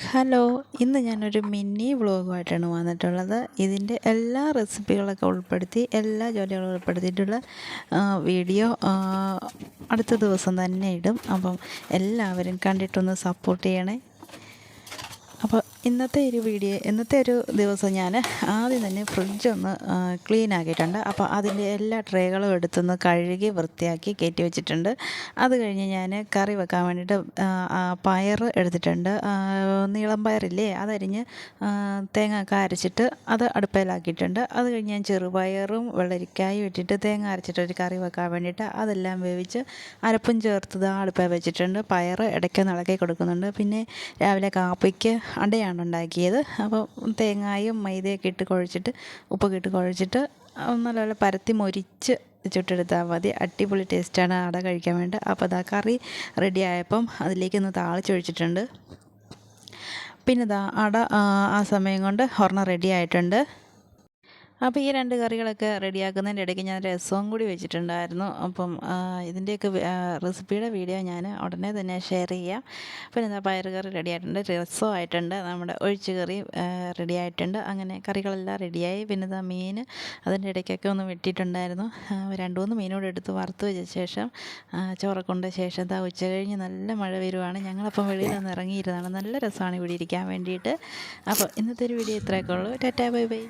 Hello, ഇന്ന് ഞാനൊരു mini വ്ളോഗുമായിട്ടാണ് വന്നിട്ടുള്ളത്. ഇതിൻ്റെ എല്ലാ റെസിപ്പികളൊക്കെ ഉൾപ്പെടുത്തി എല്ലാ ജോലികളും ഉൾപ്പെടുത്തിയിട്ടുള്ള വീഡിയോ അടുത്ത ദിവസം തന്നെ ഇടും. അപ്പം എല്ലാവരും കണ്ടിട്ടൊന്ന് സപ്പോർട്ട് ചെയ്യണേ. അപ്പോൾ ഇന്നത്തെ ഒരു ദിവസം ഞാൻ ആദ്യം തന്നെ ഫ്രിഡ്ജൊന്ന് ക്ലീൻ ആക്കിയിട്ടുണ്ട്. അപ്പോൾ അതിൻ്റെ എല്ലാ ട്രേകളും എടുത്തൊന്ന് കഴുകി വൃത്തിയാക്കി കയറ്റി വെച്ചിട്ടുണ്ട്. അത് കഴിഞ്ഞ് ഞാൻ കറി വെക്കാൻ വേണ്ടിയിട്ട് പയർ എടുത്തിട്ടുണ്ട്. നീളം പയറില്ലേ, അതരിഞ്ഞ് തേങ്ങ ഒക്കെ അരച്ചിട്ട് അത് അടുപ്പയിലാക്കിയിട്ടുണ്ട്. അത് കഴിഞ്ഞ് ഞാൻ ചെറുപയറും വെള്ളരിക്കായും ഇട്ടിട്ട് തേങ്ങ അരച്ചിട്ടൊരു കറി വെക്കാൻ വേണ്ടിയിട്ട് അതെല്ലാം വേവിച്ച് അരപ്പും ചേർത്തത് അടുപ്പിൽ വെച്ചിട്ടുണ്ട്. പയർ ഇടയ്ക്കൊന്ന് ഇളക്കി കൊടുക്കുന്നുണ്ട്. പിന്നെ രാവിലെ കാപ്പിക്ക് അടയാണ് ഉണ്ടാക്കിയത്. അപ്പോൾ തേങ്ങായും മൈദയൊക്കെ ഇട്ട് കുഴച്ചിട്ട് ഉപ്പൊക്കെ ഇട്ട് കുഴച്ചിട്ട് നല്ലപോലെ പരത്തി മൊരിച്ച് ചുട്ടെടുത്താൽ മതി. അടിപൊളി ടേസ്റ്റാണ് അട കഴിക്കാൻ വേണ്ടി. അപ്പോൾ അതാ കറി റെഡി ആയപ്പം അതിലേക്കൊന്ന് താളിച്ചൊഴിച്ചിട്ടുണ്ട്. പിന്നെ ഇതാ അട ആ സമയം കൊണ്ട് ഒരെണ്ണം റെഡി ആയിട്ടുണ്ട്. അപ്പോൾ ഈ രണ്ട് കറികളൊക്കെ റെഡിയാക്കുന്നതിൻ്റെ ഇടയ്ക്ക് ഞാൻ രസവും കൂടി വെച്ചിട്ടുണ്ടായിരുന്നു. അപ്പം ഇതിൻ്റെയൊക്കെ റെസിപ്പിയുടെ വീഡിയോ ഞാൻ ഉടനെ തന്നെ ഷെയർ ചെയ്യാം. പിന്നെ എന്താ പയർ കറി റെഡി ആയിട്ടുണ്ട്, രസവും ആയിട്ടുണ്ട്, നമ്മുടെ ഒഴിച്ച് കറി റെഡി ആയിട്ടുണ്ട്. അങ്ങനെ കറികളെല്ലാം റെഡിയായി. പിന്നെ ഇതാ മീൻ അതിൻ്റെ ഇടയ്ക്കൊക്കെ ഒന്ന് വെട്ടിയിട്ടുണ്ടായിരുന്നു. 2-3 മീനോട് എടുത്ത് വറുത്ത് വെച്ച ശേഷം ചോറൊക്കെ കൊണ്ട ശേഷം ഇതാ ഉച്ച കഴിഞ്ഞ് നല്ല മഴ വരുവാണ്. ഞങ്ങളപ്പം വെളിയിലൊന്ന് ഇറങ്ങിയിരുന്നതാണ്. നല്ല രസമാണ് ഇവിടെ ഇരിക്കാൻ വേണ്ടിയിട്ട്. അപ്പോൾ ഇന്നത്തെ ഒരു വീഡിയോ ഇത്രയൊക്കെ ഉള്ളൂ. Tata, bye bye.